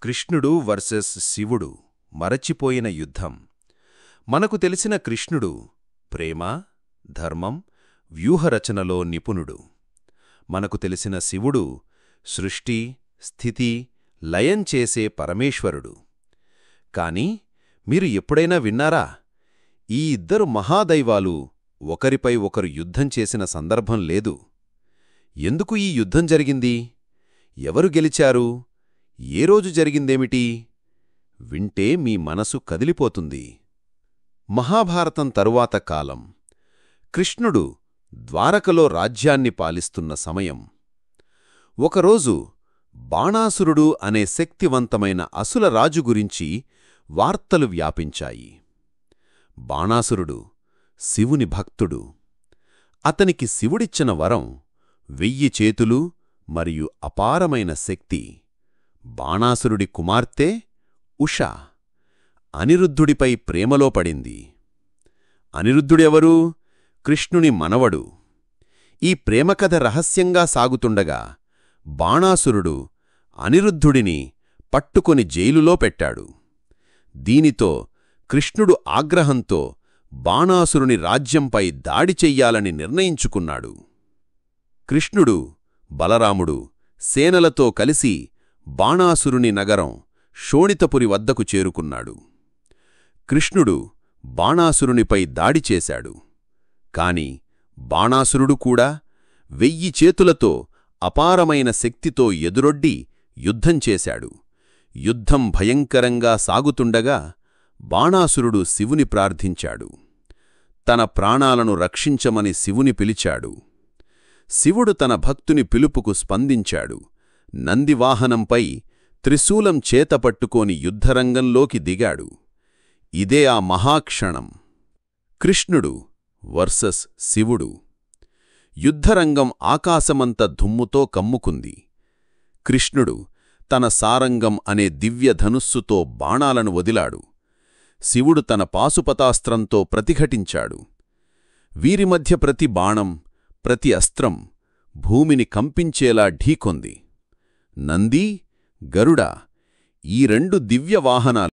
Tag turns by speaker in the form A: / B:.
A: కృష్ణుడు వర్సెస్ శివుడు మరచిపోయిన యుద్ధం. మనకు తెలిసిన కృష్ణుడు ప్రేమ, ధర్మం, వ్యూహరచనలో నిపుణుడు. మనకు తెలిసిన శివుడు సృష్టి, స్థితి, లయం చేసే పరమేశ్వరుడు. కాని మీరు ఎప్పుడైనా విన్నారా, ఈ ఇద్దరు మహాదైవాలు ఒకరిపై ఒకరు యుద్ధం చేసిన సందర్భం లేదు? ఎందుకు ఈ యుద్ధం జరిగింది? ఎవరు గెలిచారు? ఏ రోజు జరిగిందేమిటి? వింటే మీ మనసు కదిలిపోతుంది. మహాభారతం తరువాత కాలం. కృష్ణుడు ద్వారకలో రాజ్యాన్ని పాలిస్తున్న సమయం. ఒకరోజు బాణాసురుడు అనే శక్తివంతమైన అసుల రాజు గురించి వార్తలు వ్యాపించాయి. బాణాసురుడు శివుని భక్తుడు. అతనికి శివుడిచ్చిన వరం 1000 చేతులు మరియు అపారమైన శక్తి. బాణాసురుడి కుమార్తె ఉష అనిరుద్ధుడిపై ప్రేమలో పడింది. అనిరుద్ధుడెవరు? కృష్ణుని మనవడు. ఈ ప్రేమకథ రహస్యంగా సాగుతుండగా బాణాసురుడు అనిరుద్ధుడిని పట్టుకొని జైలులో పెట్టాడు. దీనితో కృష్ణుడు ఆగ్రహంతో బాణాసురుని రాజ్యంపై దాడి చెయ్యాలని నిర్ణయించుకున్నాడు. కృష్ణుడు, బలరాముడు సేనలతో కలిసి బాణాసురుని నగరం శోణితపురి వద్దకు చేరుకున్నాడు. కృష్ణుడు బాణాసురునిపై దాడి చేశాడు. కాని బాణాసురుడు కూడా 1000 చేతులతో అపారమైన శక్తితో ఎదురొడ్డి యుద్ధం చేశాడు. యుద్ధం భయంకరంగా సాగుతుండగా బాణాసురుడు శివుని ప్రార్థించాడు. తన ప్రాణాలను రక్షించమని శివుని పిలిచాడు. శివుడు తన భక్తుని పిలుపుకు స్పందించాడు. నందివాహనంపై త్రిశూలం చేతపట్టుకోని యుద్ధరంగంలోకి దిగాడు. ఇదే ఆ మహాక్షణం. కృష్ణుడు వర్సెస్ శివుడు. యుద్ధరంగం ఆకాశమంత ధుమ్ముతో కమ్ముకుంది. కృష్ణుడు తన సారంగం అనే దివ్యధనుస్సుతో బాణాలను వదిలాడు. శివుడు తన పాశుపతాస్త్రంతో ప్రతిఘటించాడు. వీరి మధ్య ప్రతి బాణం, ప్రతి అస్త్రం భూమిని కంపించేలా ఢీకొంది. నంది, గరుడ ఈ 2 దివ్యవాహనాలు